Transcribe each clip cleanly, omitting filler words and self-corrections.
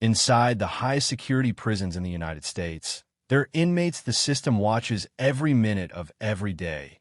Inside the highest-security prisons in the United States, there are inmates the system watches every minute of every day.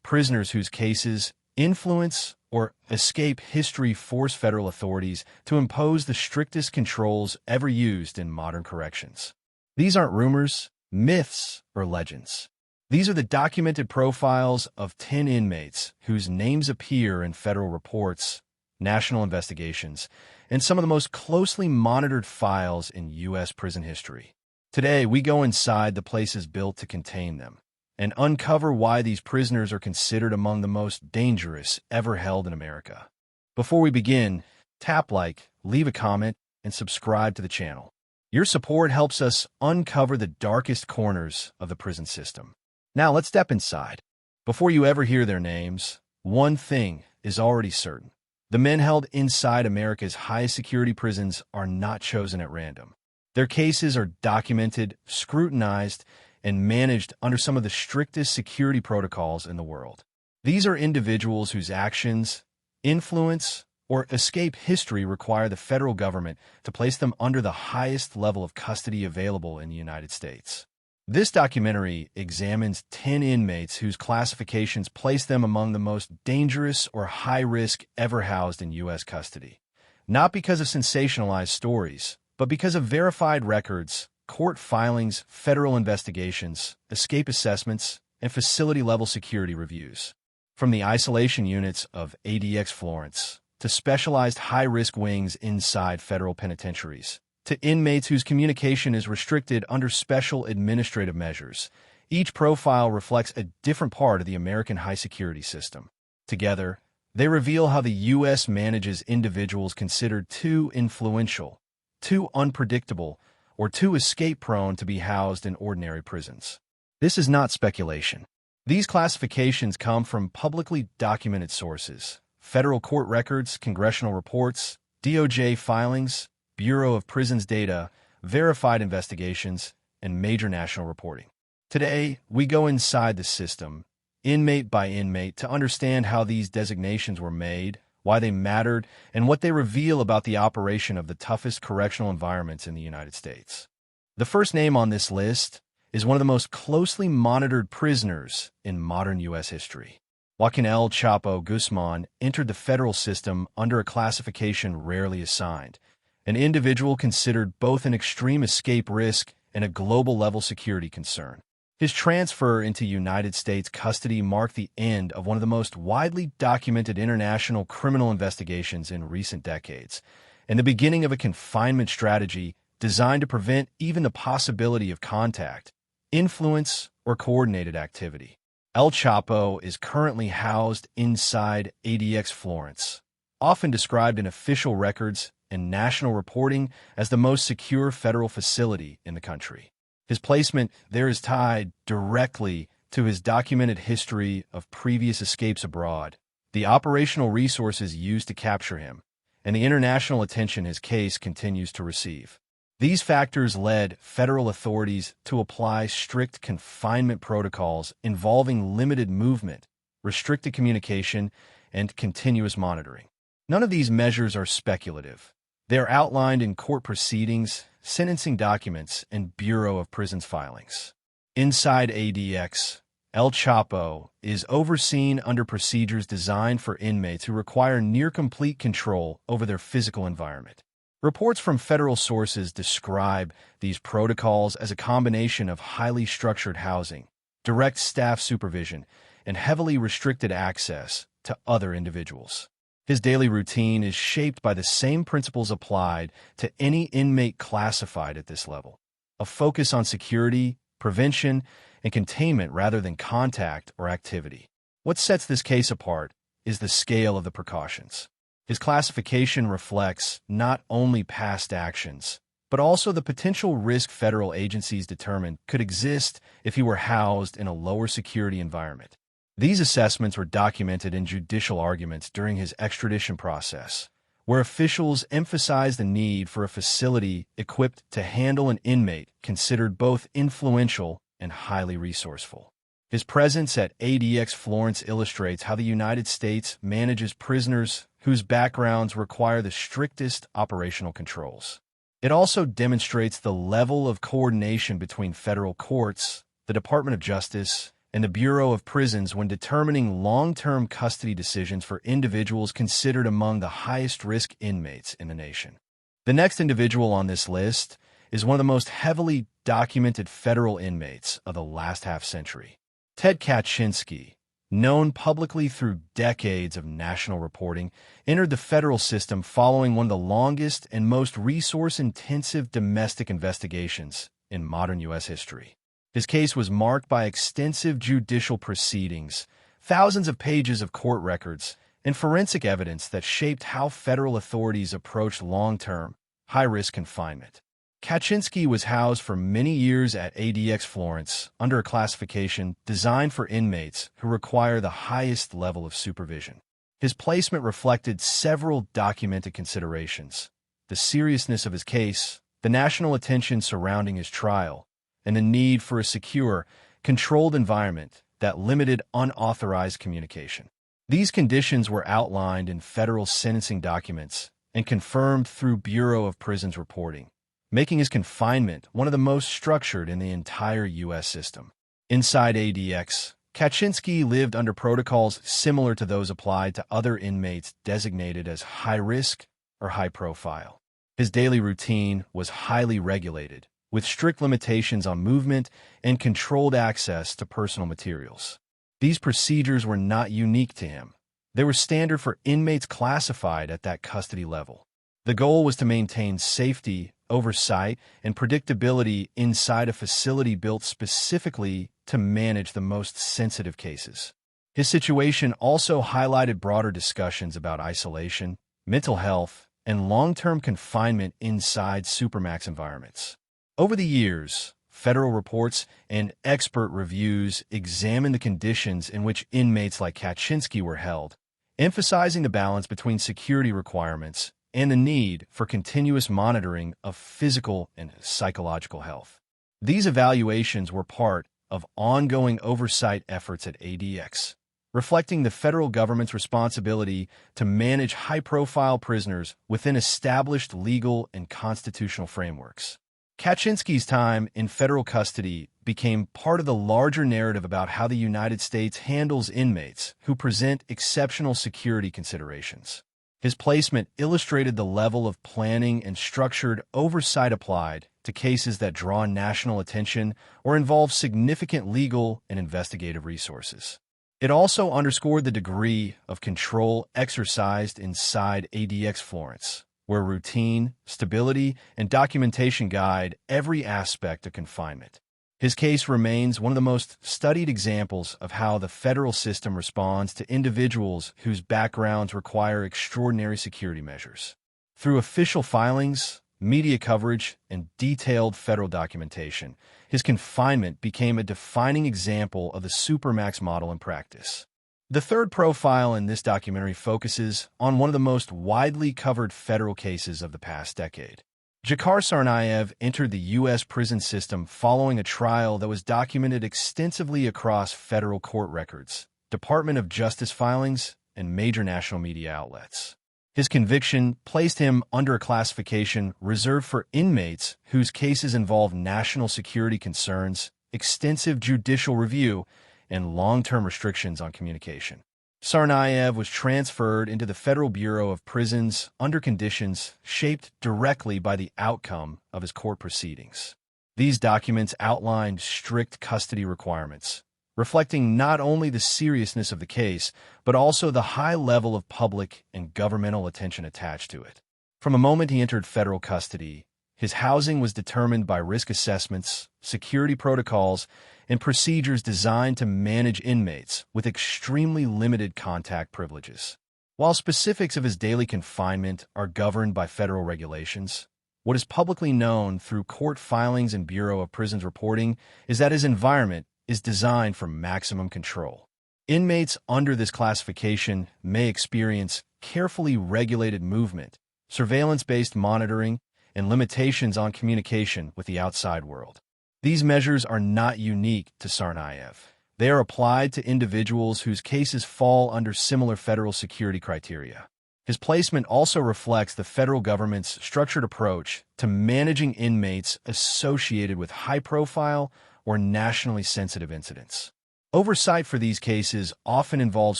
Prisoners whose cases, influence, or escape history force federal authorities to impose the strictest controls ever used in modern corrections. These aren't rumors, myths, or legends. These are the documented profiles of 10 inmates whose names appear in federal reports, national investigations, and some of the most closely monitored files in U.S. prison history. Today, we go inside the places built to contain them and uncover why these prisoners are considered among the most dangerous ever held in America. Before we begin, tap like, leave a comment, and subscribe to the channel. Your support helps us uncover the darkest corners of the prison system. Now let's step inside. Before you ever hear their names, one thing is already certain. The men held inside America's highest security prisons are not chosen at random. Their cases are documented, scrutinized, and managed under some of the strictest security protocols in the world. These are individuals whose actions, influence, or escape history require the federal government to place them under the highest level of custody available in the United States. This documentary examines 10 inmates whose classifications place them among the most dangerous or high-risk ever housed in U.S. custody. Not because of sensationalized stories, but because of verified records, court filings, federal investigations, escape assessments, and facility-level security reviews. From the isolation units of ADX Florence to specialized high-risk wings inside federal penitentiaries, to inmates whose communication is restricted under special administrative measures, each profile reflects a different part of the American high-security system. Together, they reveal how the U.S. manages individuals considered too influential, too unpredictable, or too escape-prone to be housed in ordinary prisons. This is not speculation. These classifications come from publicly documented sources: federal court records, congressional reports, DOJ filings, Bureau of Prisons data, verified investigations, and major national reporting. Today, we go inside the system, inmate by inmate, to understand how these designations were made, why they mattered, and what they reveal about the operation of the toughest correctional environments in the United States. The first name on this list is one of the most closely monitored prisoners in modern U.S. history. Joaquín El Chapo Guzmán entered the federal system under a classification rarely assigned, an individual considered both an extreme escape risk and a global-level security concern. His transfer into United States custody marked the end of one of the most widely documented international criminal investigations in recent decades, and the beginning of a confinement strategy designed to prevent even the possibility of contact, influence, or coordinated activity. El Chapo is currently housed inside ADX Florence, often described in official records and national reporting as the most secure federal facility in the country. His placement there is tied directly to his documented history of previous escapes abroad, the operational resources used to capture him, and the international attention his case continues to receive. These factors led federal authorities to apply strict confinement protocols involving limited movement, restricted communication, and continuous monitoring. None of these measures are speculative. They are outlined in court proceedings, sentencing documents, and Bureau of Prisons filings. Inside ADX, El Chapo is overseen under procedures designed for inmates who require near-complete control over their physical environment. Reports from federal sources describe these protocols as a combination of highly structured housing, direct staff supervision, and heavily restricted access to other individuals. His daily routine is shaped by the same principles applied to any inmate classified at this level: a focus on security, prevention, and containment rather than contact or activity. What sets this case apart is the scale of the precautions. His classification reflects not only past actions, but also the potential risk federal agencies determined could exist if he were housed in a lower security environment. These assessments were documented in judicial arguments during his extradition process, where officials emphasized the need for a facility equipped to handle an inmate considered both influential and highly resourceful. His presence at ADX Florence illustrates how the United States manages prisoners whose backgrounds require the strictest operational controls. It also demonstrates the level of coordination between federal courts, the Department of Justice, and the Bureau of Prisons when determining long-term custody decisions for individuals considered among the highest-risk inmates in the nation. The next individual on this list is one of the most heavily documented federal inmates of the last half-century. Ted Kaczynski, known publicly through decades of national reporting, entered the federal system following one of the longest and most resource-intensive domestic investigations in modern U.S. history. His case was marked by extensive judicial proceedings, thousands of pages of court records, and forensic evidence that shaped how federal authorities approached long-term, high-risk confinement. Kaczynski was housed for many years at ADX Florence under a classification designed for inmates who require the highest level of supervision. His placement reflected several documented considerations: the seriousness of his case, the national attention surrounding his trial, and the need for a secure, controlled environment that limited unauthorized communication. These conditions were outlined in federal sentencing documents and confirmed through Bureau of Prisons reporting, making his confinement one of the most structured in the entire U.S. system. Inside ADX, Kaczynski lived under protocols similar to those applied to other inmates designated as high-risk or high-profile. His daily routine was highly regulated, with strict limitations on movement and controlled access to personal materials. These procedures were not unique to him. They were standard for inmates classified at that custody level. The goal was to maintain safety, oversight, and predictability inside a facility built specifically to manage the most sensitive cases. His situation also highlighted broader discussions about isolation, mental health, and long-term confinement inside supermax environments. Over the years, federal reports and expert reviews examined the conditions in which inmates like Kaczynski were held, emphasizing the balance between security requirements and the need for continuous monitoring of physical and psychological health. These evaluations were part of ongoing oversight efforts at ADX, reflecting the federal government's responsibility to manage high-profile prisoners within established legal and constitutional frameworks. Kaczynski's time in federal custody became part of the larger narrative about how the United States handles inmates who present exceptional security considerations. His placement illustrated the level of planning and structured oversight applied to cases that draw national attention or involve significant legal and investigative resources. It also underscored the degree of control exercised inside ADX Florence, where routine, stability, and documentation guide every aspect of confinement. His case remains one of the most studied examples of how the federal system responds to individuals whose backgrounds require extraordinary security measures. Through official filings, media coverage, and detailed federal documentation, his confinement became a defining example of the supermax model in practice. The third profile in this documentary focuses on one of the most widely covered federal cases of the past decade. Dzhokhar Tsarnaev entered the U.S. prison system following a trial that was documented extensively across federal court records, Department of Justice filings, and major national media outlets. His conviction placed him under a classification reserved for inmates whose cases involve national security concerns, extensive judicial review, and long-term restrictions on communication. Tsarnaev was transferred into the Federal Bureau of Prisons under conditions shaped directly by the outcome of his court proceedings. These documents outlined strict custody requirements, reflecting not only the seriousness of the case, but also the high level of public and governmental attention attached to it. From the moment he entered federal custody, his housing was determined by risk assessments, security protocols, and procedures designed to manage inmates with extremely limited contact privileges. While specifics of his daily confinement are governed by federal regulations, what is publicly known through court filings and Bureau of Prisons reporting is that his environment is designed for maximum control. Inmates under this classification may experience carefully regulated movement, surveillance-based monitoring, and limitations on communication with the outside world. These measures are not unique to Tsarnaev. They are applied to individuals whose cases fall under similar federal security criteria. His placement also reflects the federal government's structured approach to managing inmates associated with high-profile or nationally sensitive incidents. Oversight for these cases often involves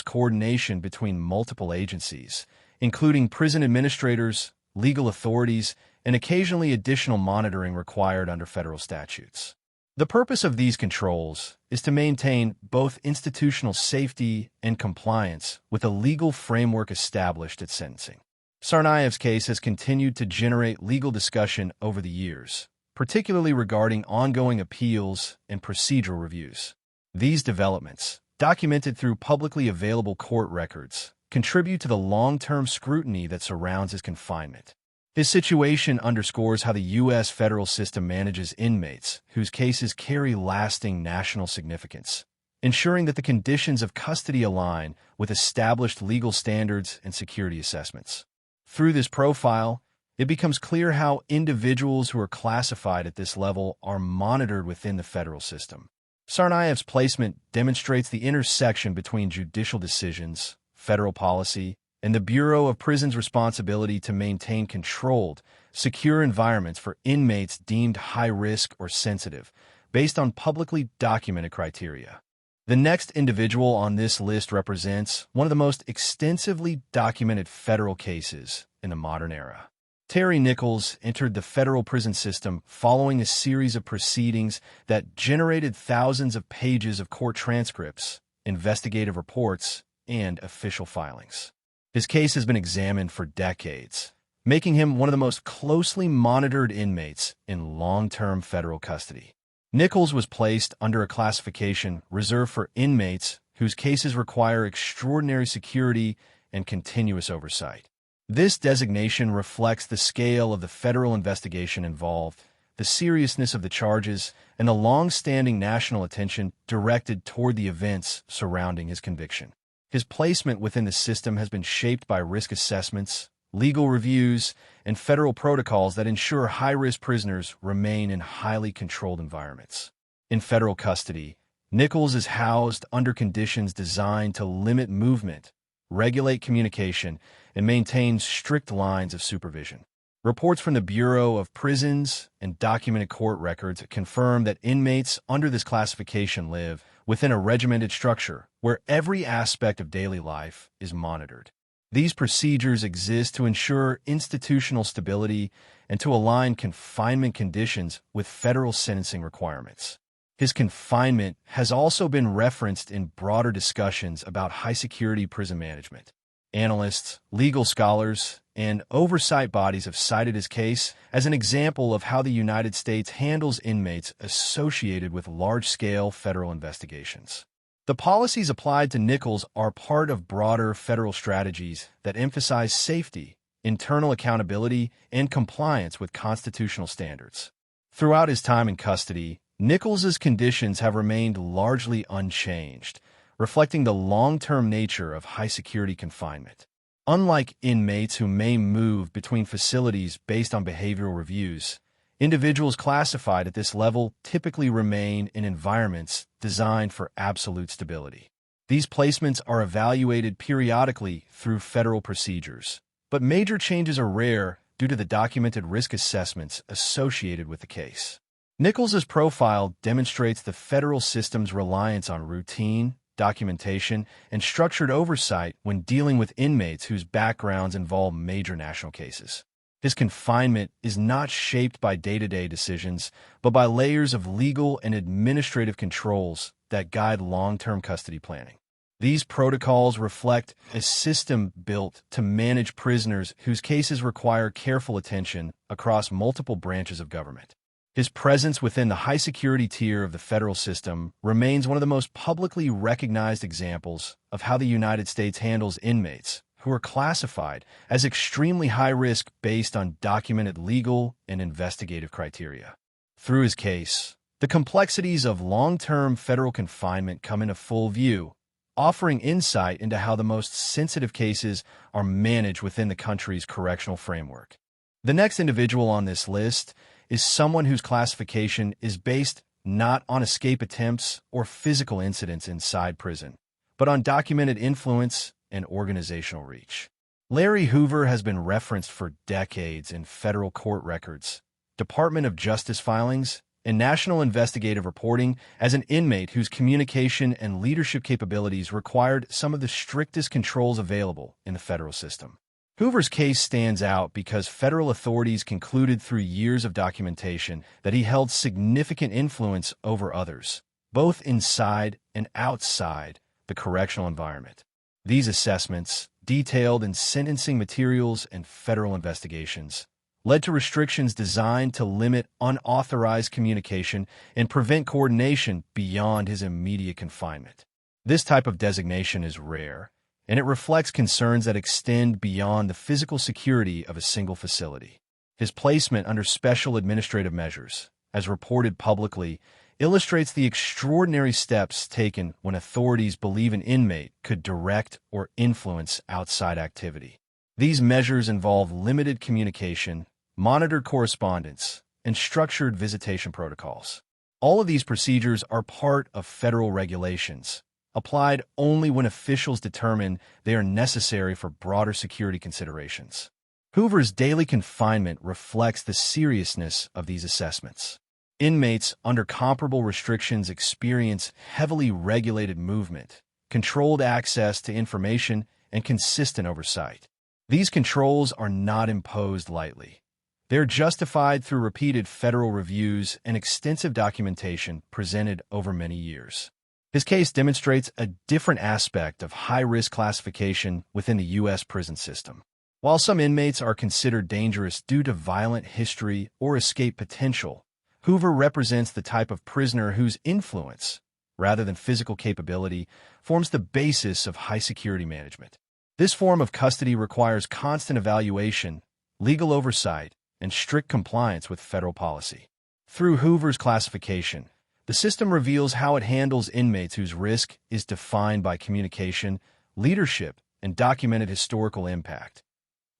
coordination between multiple agencies, including prison administrators, legal authorities, and occasionally additional monitoring required under federal statutes. The purpose of these controls is to maintain both institutional safety and compliance with a legal framework established at sentencing. Tsarnaev's case has continued to generate legal discussion over the years, particularly regarding ongoing appeals and procedural reviews. These developments, documented through publicly available court records, contribute to the long-term scrutiny that surrounds his confinement. His situation underscores how the U.S. federal system manages inmates whose cases carry lasting national significance, ensuring that the conditions of custody align with established legal standards and security assessments. Through this profile, it becomes clear how individuals who are classified at this level are monitored within the federal system. Tsarnaev's placement demonstrates the intersection between judicial decisions, federal policy, and the Bureau of Prisons' responsibility to maintain controlled, secure environments for inmates deemed high-risk or sensitive, based on publicly documented criteria. The next individual on this list represents one of the most extensively documented federal cases in the modern era. Terry Nichols entered the federal prison system following a series of proceedings that generated thousands of pages of court transcripts, investigative reports, and official filings. His case has been examined for decades, making him one of the most closely monitored inmates in long-term federal custody. Nichols was placed under a classification reserved for inmates whose cases require extraordinary security and continuous oversight. This designation reflects the scale of the federal investigation involved, the seriousness of the charges, and the long-standing national attention directed toward the events surrounding his conviction. His placement within the system has been shaped by risk assessments, legal reviews, and federal protocols that ensure high-risk prisoners remain in highly controlled environments. In federal custody, Nichols is housed under conditions designed to limit movement, regulate communication, and maintain strict lines of supervision. Reports from the Bureau of Prisons and documented court records confirm that inmates under this classification live within a regimented structure where every aspect of daily life is monitored. These procedures exist to ensure institutional stability and to align confinement conditions with federal sentencing requirements. His confinement has also been referenced in broader discussions about high-security prison management. Analysts, legal scholars, and oversight bodies have cited his case as an example of how the United States handles inmates associated with large-scale federal investigations. The policies applied to Nichols are part of broader federal strategies that emphasize safety, internal accountability, and compliance with constitutional standards. Throughout his time in custody, Nichols's conditions have remained largely unchanged, reflecting the long-term nature of high-security confinement. Unlike inmates who may move between facilities based on behavioral reviews, individuals classified at this level typically remain in environments designed for absolute stability. These placements are evaluated periodically through federal procedures, but major changes are rare due to the documented risk assessments associated with the case. Nichols's profile demonstrates the federal system's reliance on routine, documentation, and structured oversight when dealing with inmates whose backgrounds involve major national cases. His confinement is not shaped by day-to-day decisions, but by layers of legal and administrative controls that guide long-term custody planning. These protocols reflect a system built to manage prisoners whose cases require careful attention across multiple branches of government. His presence within the high-security tier of the federal system remains one of the most publicly recognized examples of how the United States handles inmates who are classified as extremely high risk based on documented legal and investigative criteria. Through his case, the complexities of long-term federal confinement come into full view, offering insight into how the most sensitive cases are managed within the country's correctional framework. The next individual on this list is someone whose classification is based not on escape attempts or physical incidents inside prison, but on documented influence and organizational reach. Larry Hoover has been referenced for decades in federal court records, Department of Justice filings, and national investigative reporting as an inmate whose communication and leadership capabilities required some of the strictest controls available in the federal system. Hoover's case stands out because federal authorities concluded through years of documentation that he held significant influence over others, both inside and outside the correctional environment. These assessments, detailed in sentencing materials and federal investigations, led to restrictions designed to limit unauthorized communication and prevent coordination beyond his immediate confinement. This type of designation is rare, and it reflects concerns that extend beyond the physical security of a single facility. His placement under special administrative measures, as reported publicly, illustrates the extraordinary steps taken when authorities believe an inmate could direct or influence outside activity. These measures involve limited communication, monitored correspondence, and structured visitation protocols. All of these procedures are part of federal regulations, applied only when officials determine they are necessary for broader security considerations. Hoover's daily confinement reflects the seriousness of these assessments. Inmates under comparable restrictions experience heavily regulated movement, controlled access to information, and consistent oversight. These controls are not imposed lightly. They are justified through repeated federal reviews and extensive documentation presented over many years. His case demonstrates a different aspect of high-risk classification within the U.S. prison system. While some inmates are considered dangerous due to violent history or escape potential, Hoover represents the type of prisoner whose influence, rather than physical capability, forms the basis of high-security management. This form of custody requires constant evaluation, legal oversight, and strict compliance with federal policy. Through Hoover's classification, the system reveals how it handles inmates whose risk is defined by communication, leadership, and documented historical impact,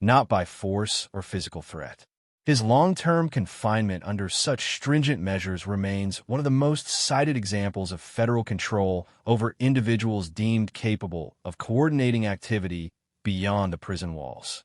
not by force or physical threat. His long-term confinement under such stringent measures remains one of the most cited examples of federal control over individuals deemed capable of coordinating activity beyond the prison walls.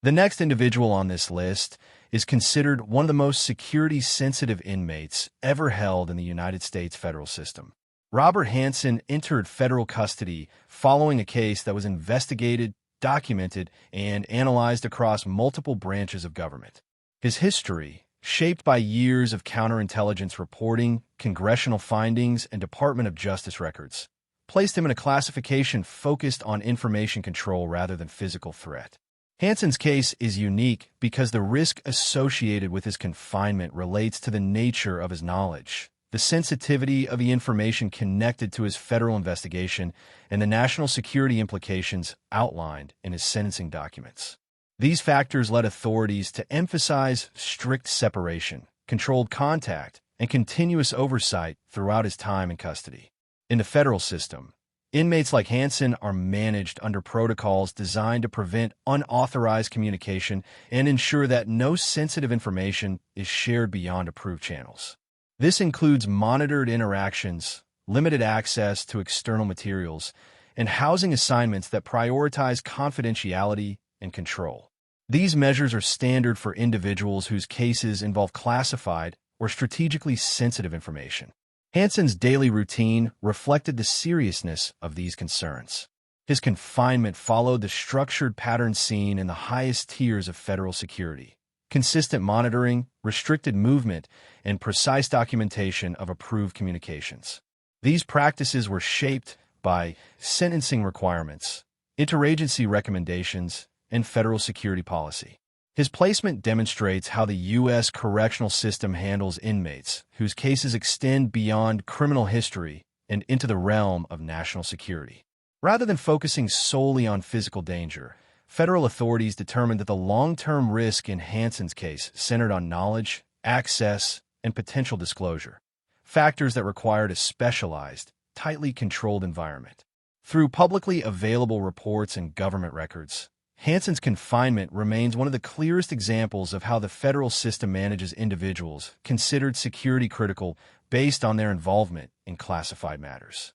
The next individual on this list is considered one of the most security-sensitive inmates ever held in the United States federal system. Robert Hanssen entered federal custody following a case that was investigated, documented, and analyzed across multiple branches of government. His history, shaped by years of counterintelligence reporting, congressional findings, and Department of Justice records, placed him in a classification focused on information control rather than physical threat. Hanssen's case is unique because the risk associated with his confinement relates to the nature of his knowledge, the sensitivity of the information connected to his federal investigation, and the national security implications outlined in his sentencing documents. These factors led authorities to emphasize strict separation, controlled contact, and continuous oversight throughout his time in custody. In the federal system, inmates like Hanssen are managed under protocols designed to prevent unauthorized communication and ensure that no sensitive information is shared beyond approved channels. This includes monitored interactions, limited access to external materials, and housing assignments that prioritize confidentiality and control. These measures are standard for individuals whose cases involve classified or strategically sensitive information. Hanssen's daily routine reflected the seriousness of these concerns. His confinement followed the structured pattern seen in the highest tiers of federal security: consistent monitoring, restricted movement, and precise documentation of approved communications. These practices were shaped by sentencing requirements, interagency recommendations, and federal security policy. His placement demonstrates how the U.S. correctional system handles inmates whose cases extend beyond criminal history and into the realm of national security. Rather than focusing solely on physical danger, federal authorities determined that the long-term risk in Hanssen's case centered on knowledge, access, and potential disclosure, factors that required a specialized, tightly controlled environment. Through publicly available reports and government records, Hanssen's confinement remains one of the clearest examples of how the federal system manages individuals considered security critical based on their involvement in classified matters.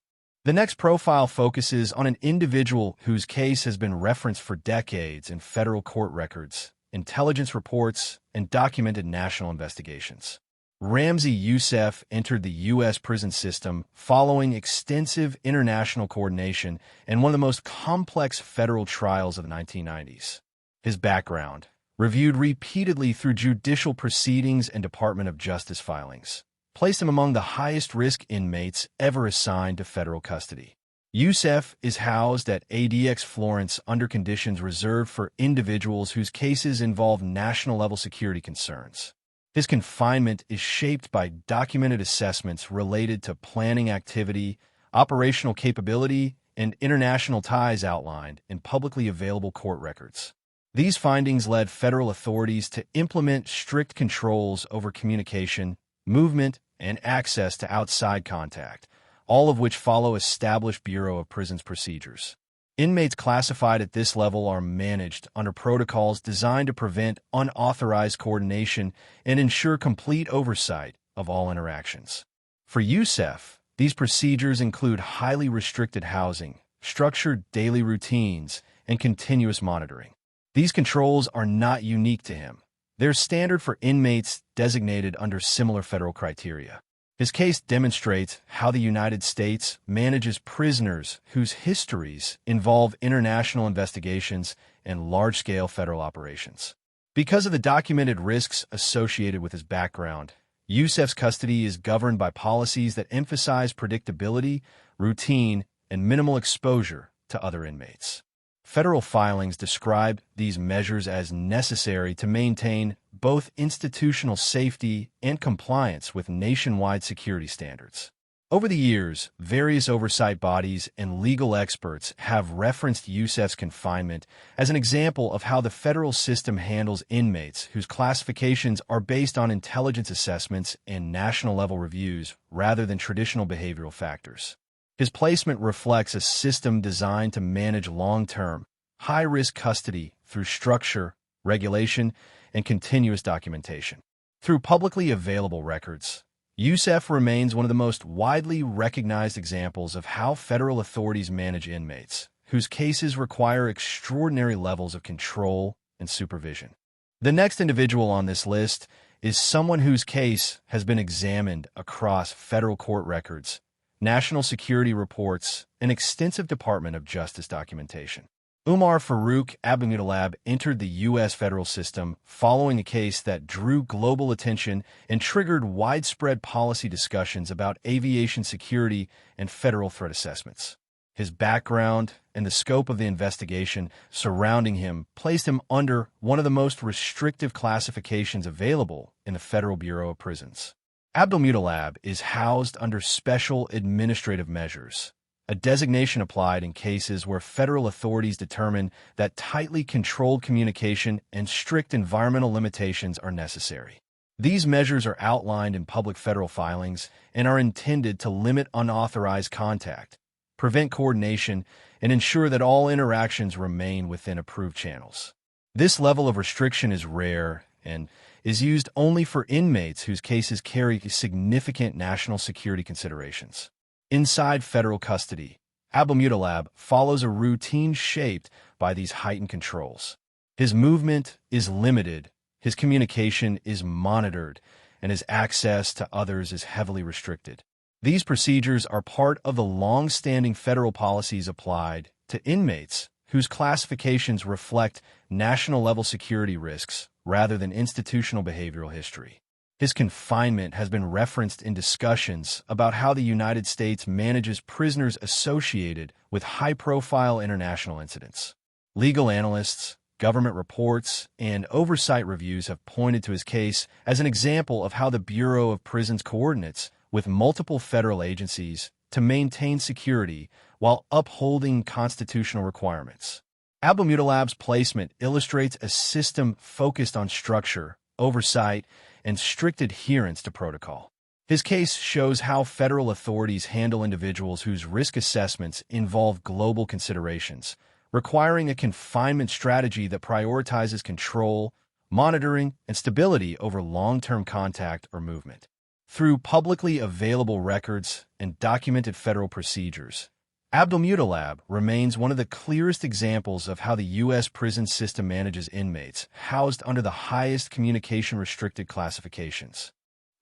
The next profile focuses on an individual whose case has been referenced for decades in federal court records, intelligence reports, and documented national investigations. Ramzi Yousef entered the U.S. prison system following extensive international coordination and one of the most complex federal trials of the 1990s. His background, reviewed repeatedly through judicial proceedings and Department of Justice filings, placed him among the highest-risk inmates ever assigned to federal custody. Yousef is housed at ADX Florence under conditions reserved for individuals whose cases involve national-level security concerns. His confinement is shaped by documented assessments related to planning activity, operational capability, and international ties outlined in publicly available court records. These findings led federal authorities to implement strict controls over communication, movement, and access to outside contact, all of which follow established Bureau of Prisons procedures. Inmates classified at this level are managed under protocols designed to prevent unauthorized coordination and ensure complete oversight of all interactions. For Yousef, these procedures include highly restricted housing, structured daily routines, and continuous monitoring. These controls are not unique to him. They're standard for inmates designated under similar federal criteria. His case demonstrates how the United States manages prisoners whose histories involve international investigations and large-scale federal operations. Because of the documented risks associated with his background, Yousef's custody is governed by policies that emphasize predictability, routine, and minimal exposure to other inmates. Federal filings describe these measures as necessary to maintain both institutional safety and compliance with nationwide security standards. Over the years, various oversight bodies and legal experts have referenced Yousef's confinement as an example of how the federal system handles inmates whose classifications are based on intelligence assessments and national-level reviews rather than traditional behavioral factors. His placement reflects a system designed to manage long-term, high-risk custody through structure, regulation, and continuous documentation. Through publicly available records, Yousef remains one of the most widely recognized examples of how federal authorities manage inmates, whose cases require extraordinary levels of control and supervision. The next individual on this list is someone whose case has been examined across federal court records, national security reports, and extensive Department of Justice documentation. Umar Farouk Abdulmutallab entered the U.S. federal system following a case that drew global attention and triggered widespread policy discussions about aviation security and federal threat assessments. His background and the scope of the investigation surrounding him placed him under one of the most restrictive classifications available in the Federal Bureau of Prisons. Abdulmutallab is housed under special administrative measures, a designation applied in cases where federal authorities determine that tightly controlled communication and strict environmental limitations are necessary. These measures are outlined in public federal filings and are intended to limit unauthorized contact, prevent coordination, and ensure that all interactions remain within approved channels. This level of restriction is rare and is used only for inmates whose cases carry significant national security considerations. Inside federal custody, Abdulmutallab follows a routine shaped by these heightened controls. His movement is limited, his communication is monitored, and his access to others is heavily restricted. These procedures are part of the long-standing federal policies applied to inmates whose classifications reflect national-level security risks rather than institutional behavioral history. His confinement has been referenced in discussions about how the United States manages prisoners associated with high-profile international incidents. Legal analysts, government reports, and oversight reviews have pointed to his case as an example of how the Bureau of Prisons coordinates with multiple federal agencies to maintain security while upholding constitutional requirements. Abdulmutallab's placement illustrates a system focused on structure, oversight, and strict adherence to protocol. His case shows how federal authorities handle individuals whose risk assessments involve global considerations, requiring a confinement strategy that prioritizes control, monitoring, and stability over long-term contact or movement. Through publicly available records and documented federal procedures, Abdulmutallab remains one of the clearest examples of how the U.S. prison system manages inmates housed under the highest communication-restricted classifications.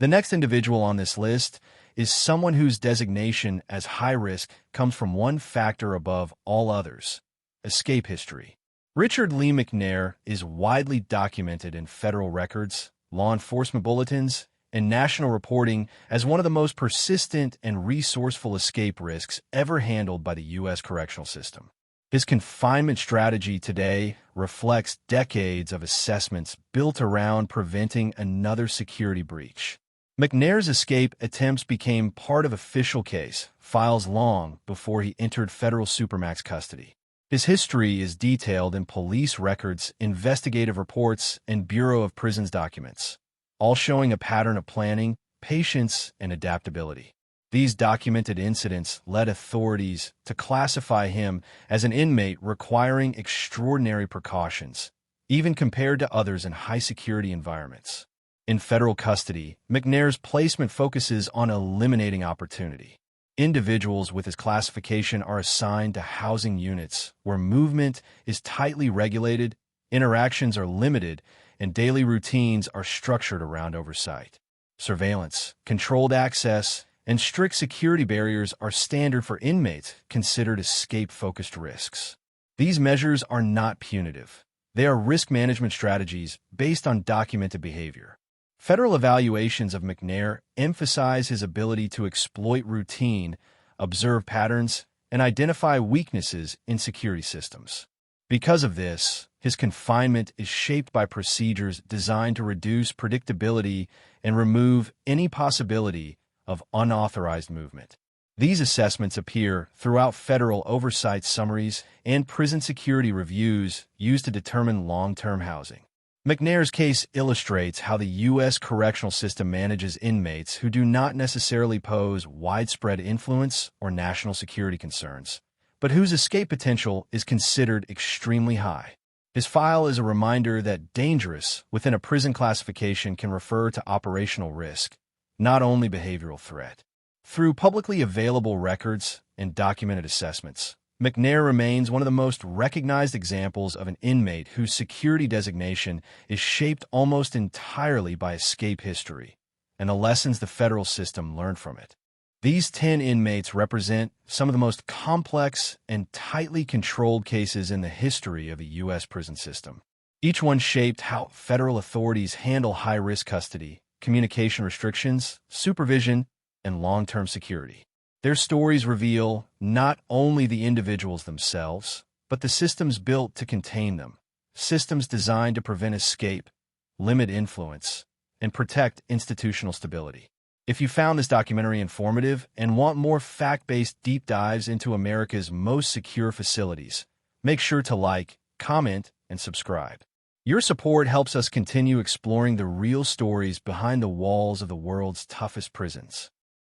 The next individual on this list is someone whose designation as high risk comes from one factor above all others: escape history. Richard Lee McNair is widely documented in federal records, law enforcement bulletins, and national reporting as one of the most persistent and resourceful escape risks ever handled by the U.S. correctional system. His confinement strategy today reflects decades of assessments built around preventing another security breach. McNair's escape attempts became part of official case files long before he entered federal supermax custody. His history is detailed in police records, investigative reports, and Bureau of Prisons documents, all showing a pattern of planning, patience, and adaptability. These documented incidents led authorities to classify him as an inmate requiring extraordinary precautions, even compared to others in high-security environments. In federal custody, McNair's placement focuses on eliminating opportunity. Individuals with his classification are assigned to housing units where movement is tightly regulated, interactions are limited, and daily routines are structured around oversight. Surveillance, controlled access, and strict security barriers are standard for inmates considered escape-focused risks. These measures are not punitive. They are risk management strategies based on documented behavior. Federal evaluations of McNair emphasize his ability to exploit routine, observe patterns, and identify weaknesses in security systems. Because of this, his confinement is shaped by procedures designed to reduce predictability and remove any possibility of unauthorized movement. These assessments appear throughout federal oversight summaries and prison security reviews used to determine long-term housing. McNair's case illustrates how the U.S. correctional system manages inmates who do not necessarily pose widespread influence or national security concerns, but whose escape potential is considered extremely high. His file is a reminder that dangerous within a prison classification can refer to operational risk, not only behavioral threat. Through publicly available records and documented assessments, McNair remains one of the most recognized examples of an inmate whose security designation is shaped almost entirely by escape history and the lessons the federal system learned from it. These 10 inmates represent some of the most complex and tightly controlled cases in the history of the U.S. prison system. Each one shaped how federal authorities handle high-risk custody, communication restrictions, supervision, and long-term security. Their stories reveal not only the individuals themselves, but the systems built to contain them, systems designed to prevent escape, limit influence, and protect institutional stability. If you found this documentary informative and want more fact-based deep dives into America's most secure facilities, make sure to like, comment, and subscribe. Your support helps us continue exploring the real stories behind the walls of the world's toughest prisons.